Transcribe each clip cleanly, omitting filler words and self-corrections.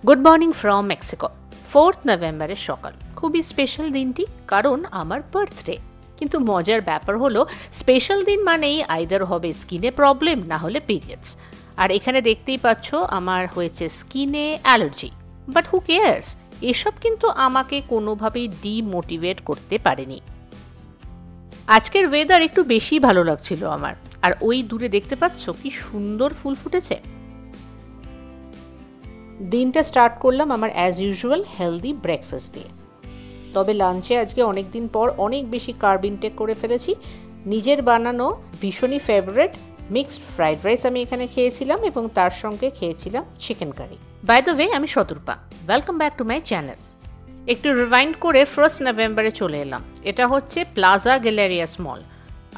Good morning from Mexico. 4th নভেম্বরের সকাল, খুবই স্পেশাল দিনটি, কারণ আমার বার্থডে। কিন্তু মজার ব্যাপার হলো স্পেশাল দিন মানেই আইদার হবে স্কিনে প্রবলেম, না হলে পিরিয়ডস। আর এখানে দেখতেই পাচ্ছ আমার হয়েছে স্কিনে অ্যালার্জি। বাট হু কেয়ার্স, এসব কিন্তু আমাকে কোনোভাবেই ডিমোটিভেট করতে পারেনি। আজকের ওয়েদার একটু বেশি ভালো লাগছিল আমার। আর ওই দূরে দেখতে পাচ্ছ কি সুন্দর ফুল ফুটেছে। দিনটা স্টার্ট করলাম আমার অ্যাজ ইউজুয়াল হেলদি ব্রেকফাস্ট দিয়ে। তবে লাঞ্চে আজকে অনেক দিন পর অনেক বেশি কার্ব ইনটেক করে ফেলেছি। নিজের বানানো ভীষণই ফেভারিট মিক্সড ফ্রাইড রাইস আমি এখানে খেয়েছিলাম, এবং তার সঙ্গে খেয়েছিলাম chicken curry. By the way, আমি Shatarupa, welcome back to my channel. একটু রিভাইন্ড করে 1st নভেম্বরে চলে এলাম। এটা হচ্ছে প্লাজা গ্যালেরিয়াস মল,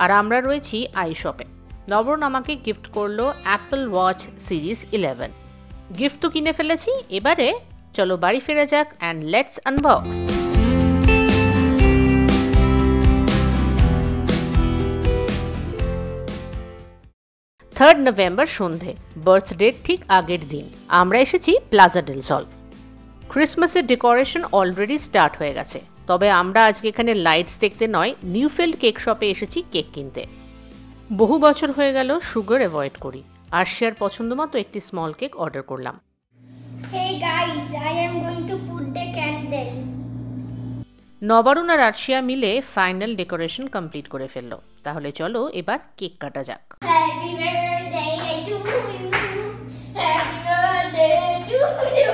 আর আমরা রয়েছি আই শপে। নবরণ আমাকে গিফট করলো অ্যাপল ওয়াচ সিরিজ 11। গিফট তো কিনে ফেলেছি, এবারে চলো বাড়ি ফিরে যাক and let's unbox. 3rd November সন্ধে, বার্থডে ঠিক আগের দিন, আমরা এসেছি প্লাজা ডেল সল। ক্রিসমাসের ডেকোরেশন অলরেডি স্টার্ট হয়ে গেছে। তবে আমরা আজকে এখানে লাইটস দেখতে নয়, নিউফিল্ড কেক শপে এসেছি কেক কিনতে। বহু বছর হয়ে গেল সুগার অ্যাভয়েড করি। আরশিয়ার পছন্দ মতো একটি স্মল কেক অর্ডার করলাম। Hey guys, I am going to put the candle. Nabarun আর আরশিয়া মিলে ফাইনাল ডেকোরেশন কমপ্লিট করে ফেললো। তাহলে চলো এবার কেক কাটা যাক। Happy birthday to you. Happy birthday to you.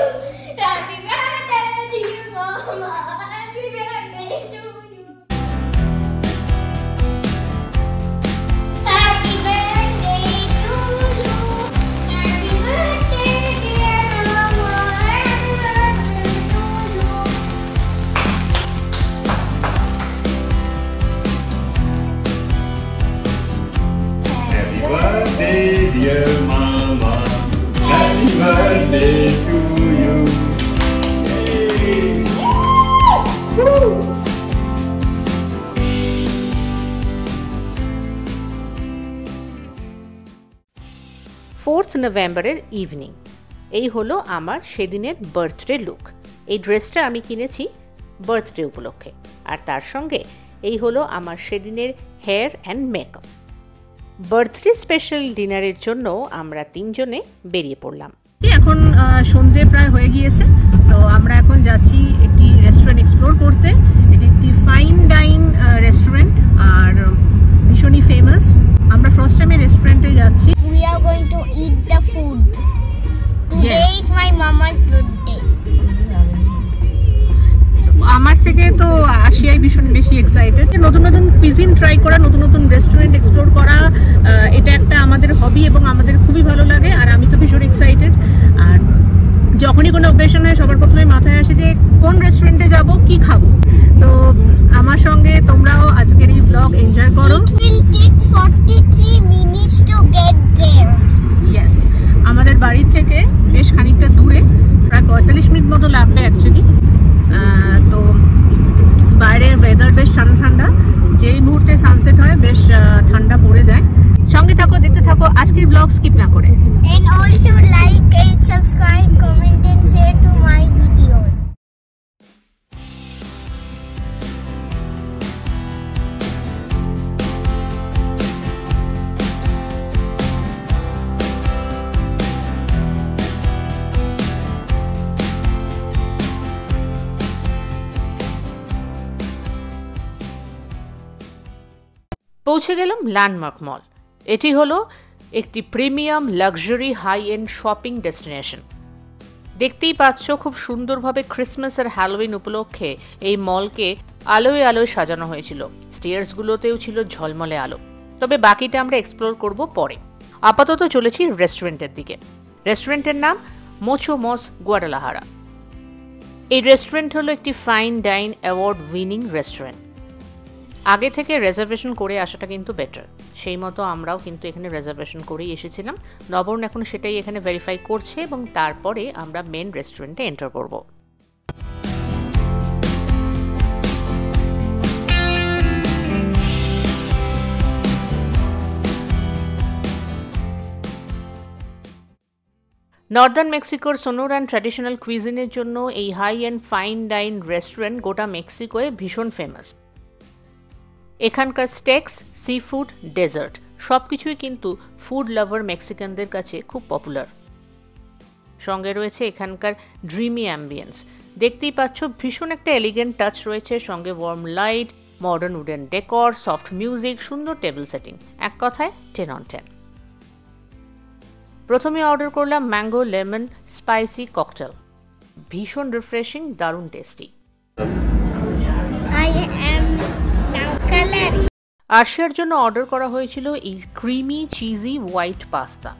Happy birthday to you, Mama. Happy birthday to you. Happy birthday to you. Happy birthday, dear Mama. Happy birthday to you. Happy birthday, dear Mama. Happy birthday to you. Yay. Woo! 4th নভেম্বরের evening, এই হলো আমার সেদিনের birthday look. এই ড্রেসটা আমি কিনেছি birthday উপলক্ষে, আর তার সঙ্গে এই হলো আমার সেদিনের hair and makeup. Birthday special ডিনারের জন্য আমরা 3 জনে বেরিয়ে পড়লাম। এখন সন্ধে প্রায় হয়ে গিয়েছে, তো আমরা এখন যাচ্ছি একটি রেস্টুরেন্ট এক্সপ্লোর করতে। এটি একটি ফাইন ডাইন রেস্টুরেন্ট, আর ভীষণই ফেমাস। আমরা ফার্স্ট টাইমে রেস্টুরেন্টে যাচ্ছি। We are going to eat the food. Today is my mama's birthday. আমার থেকে তো আশিয়াই ভীষণ বেশি এক্সাইটেড। নতুন নতুন কুইজিন ট্রাই করা, নতুন নতুন রেস্টুরেন্ট এক্সপ্লোর করা, এটা একটা আমাদের হবি এবং আমাদের খুবই ভালো লাগে। আর আমি তো ভীষণ এক্সাইটেড। আর যখনই কোনো অকেশন হয় সবার প্রথমে মাথায় আসে যে কোন রেস্টুরেন্টে যাব, কি খাবো। তো আমার সঙ্গে তোমরাও আজকের এই ব্লগ এনজয় করো। It will take 43 minutes to get there. Yes, আমাদের বাড়ির থেকে বেশ খানিকটা দূরে, প্রায় 45 মিনিট মতো লাগবে অ্যাকচুয়ালি। তো বাইরে ওয়েদার বেশ ঠান্ডা ঠান্ডা, যেই মুহূর্তে সানসেট হয় বেশ ঠান্ডা পড়ে যায়। সঙ্গে থাকো, দেখতে থাকো আজকের ব্লগ স্কিপ না করে। And also like and subscribe, comment and share to my videos. পৌঁছে গেলাম ল্যান্ডমার্ক মল। এটি হলো একটি premium luxury high end shopping destination. দেখতেই পাচ্ছ খুব সুন্দরভাবে ক্রিসমাস আর হ্যালোউইন উপলক্ষে এই মলকে আলোয় আলোয় সাজানো হয়েছিল। স্টেয়ার্সগুলোতেও ছিল ঝলমলে আলো। তবে বাকিটা আমরা এক্সপ্লোর করব পরে। আপাতত চলেছি রেস্টুরেন্টের দিকে। রেস্টুরেন্টের নাম মোচো মস গুয়াডালাহারা। এই রেস্টুরেন্ট হলো একটি ফাইন ডাইন অ্যাওয়ার্ড উইনিং রেস্টুরেন্ট। আগে থেকে রিজার্ভেশন করে আসাটা কিন্তু বেটার। সেই মতো আমরাও কিন্তু এখানে রিজার্ভেশন করেই এসেছিলাম। নবরণ এখন সেটাই এখানে ভেরিফাই করছে, এবং তারপরে আমরা মেন রেস্টুরেন্টে এন্টার করব। নর্দার্ন মেক্সিকোর সোনোরান ট্র্যাডিশনাল কুইজিনের জন্য এই high end fine dine restaurant গোটা মেক্সিকোয়ে ভীষণ ফেমাস। এখানকার স্টেকস, সি ফুড, ডেজার্ট সবকিছুই কিন্তু ফুড লাভার মেক্সিকানদের কাছে খুব পপুলার। সঙ্গে রয়েছে এখানকার ড্রিমি অ্যাম্বিয়েন্স। দেখতেই পাচ্ছ ভীষণ একটা এলিগেন্ট টাচ রয়েছে, সঙ্গে warm light, modern wooden decor, soft music, সুন্দর টেবিল সেটিং। এক কথায় 10 on 10। প্রথমে অর্ডার করলাম ম্যাঙ্গো লেমন স্পাইসি ককটেল। ভীষণ রিফ্রেশিং, দারুণ tasty. I am now coloring. আরশিয়ার জন্য অর্ডার করা হয়েছিল এই ক্রিমি চিজি হোয়াইট পাস্তা।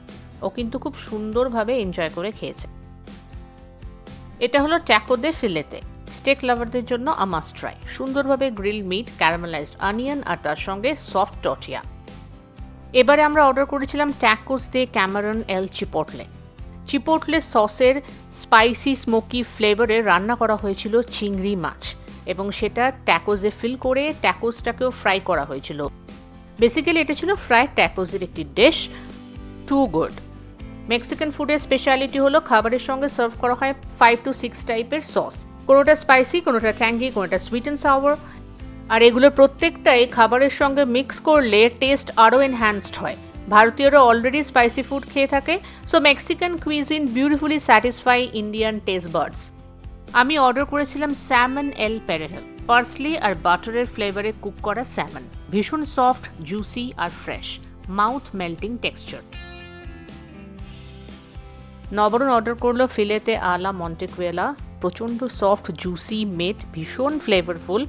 ও কিন্তু খুব সুন্দরভাবে এনজয় করে খেয়েছে। এটা হলো ট্যাকো দে ফিলেতে, স্টেক লাভারদের জন্য আ মাস্ট ট্রাই। সুন্দরভাবে গ্রিল মিট, ক্যারামেলাইজড অনিয়ন আর তার সঙ্গে সফট টর্টিয়া। এবারে আমরা অর্ডার করেছিলাম ট্যাকোস দে ক্যামারন এল চিপোটলে। চিপোটলে সসের স্পাইসি স্মোকি ফ্লেভারে রান্না করা হয়েছিল চিংড়ি মাছ এবং সেটা ট্যাকোসে ফিল করে ট্যাকোসটাকেও ফ্রাই করা হয়েছিল। বেসিক্যালি এটা ছিল ফ্রাইড ট্যাকোসের একটি ডিশ, টু গুড। মেক্সিকান ফুডের স্পেশালিটি হলো খাবারের সঙ্গে সার্ভ করা হয় 5 to 6 টাইপের সস, কোনোটা স্পাইসি, কোনোটা ট্যাঙ্গি, কোনোটা সুইট অ্যান্ড সাওয়ার। আর এগুলোর প্রত্যেকটাই খাবারের সঙ্গে মিক্স করলে টেস্ট আরও এনহ্যান্সড হয়। ভারতীয়রা অলরেডি স্পাইসি ফুড খেয়ে থাকে, so Mexican cuisine beautifully satisfy Indian test birds. আমি অর্ডার করেছিলাম স্যামন এল পেরেহেল, পার্সলি আর বাটারের ফ্লেভারে কুক করা স্যামন। ভীষণ সফট, জুসি আর fresh, mouth melting texture. নবরণ order করলো ফিলেতে আলা মন্টেকুয়েলা, প্রচণ্ড সফট, জুসি, মেট, ভীষণ ফ্লেভারফুল।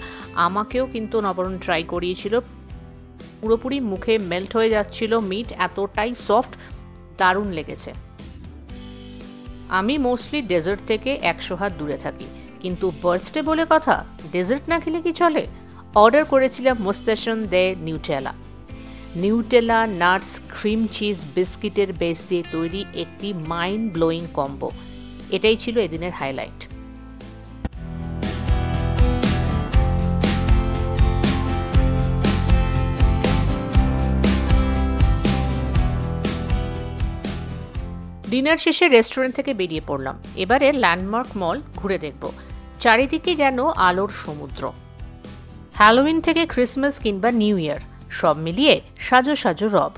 আমাকেও কিন্তু নবরণ ট্রাই করিয়েছিল, পুরোপুরি মুখে মেল্ট হয়ে যাচ্ছিল মিট, এতটাই সফট, দারুণ লেগেছে। আমি মোস্টলি ডেজার্ট থেকে 100 হাত দূরে থাকি, কিন্তু বার্থডে বলে কথা, ডেজার্ট না খেলে কি চলে। অর্ডার করেছিলাম মোস্টেশন দে Nutella. Nutella, nuts, cream cheese, বিস্কিটের বেস দিয়ে তৈরি একটি মাইন্ড ব্লোয়িং কম্বো। এটাই ছিল এদিনের হাইলাইট। ডিনার শেষে রেস্টুরেন্ট থেকে বেরিয়ে পড়লাম। এবারে ল্যান্ডমার্ক মল ঘুরে দেখব। চারিদিকে যেন আলোর সমুদ্র। হ্যালোউইন থেকে ক্রিসমাস কিংবা নিউ ইয়ার, সব মিলিয়ে সাজো সাজো রব।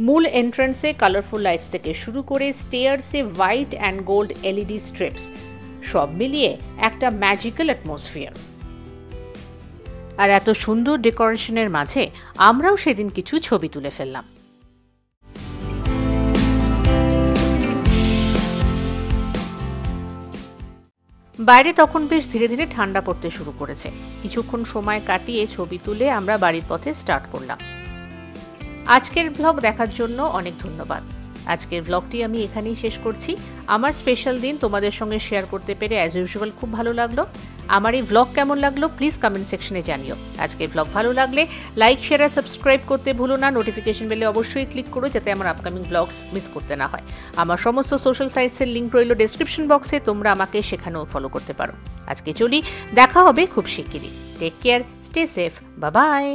মূল এন্ট্রান্সে কালারফুল লাইটস থেকে শুরু করে স্টেয়ারসে white and gold LED strips, সব মিলিয়ে একটা ম্যাজিক্যাল অ্যাটমসফিয়ার। আর এত সুন্দর ডেকোরেশনের মাঝে আমরাও সেদিন কিছু ছবি তুলে ফেললাম। বাইরে তখন বেশ ধীরে ধীরে ঠান্ডা পড়তে শুরু করেছে। কিছুক্ষণ সময় কাটিয়ে ছবি তুলে আমরা বাড়ির পথে স্টার্ট করলাম। আজকের ব্লগ দেখার জন্য অনেক ধন্যবাদ। আজকের ব্লগটি আমি এখানেই শেষ করছি। আমার স্পেশাল দিন তোমাদের সঙ্গে শেয়ার করতে পেরে অ্যাজ ইউজুয়াল খুব ভালো লাগলো। আমার এই ব্লগ কেমন লাগলো প্লিজ কমেন্ট সেকশনে জানিও। আজকের ব্লগ ভালো লাগলে লাইক, শেয়ার আর সাবস্ক্রাইব করতে ভুলো না। নোটিফিকেশন বেলে অবশ্যই ক্লিক করো যাতে আমার আপকামিং ব্লগস মিস করতে না হয়। আমার সমস্ত সোশ্যাল সাইটসের লিঙ্ক রইল ডেসক্রিপশন বক্সে, তোমরা আমাকে সেখানেও ফলো করতে পারো। আজকে চলি, দেখা হবে খুব শিগগিরই। Take care, stay safe, bye by.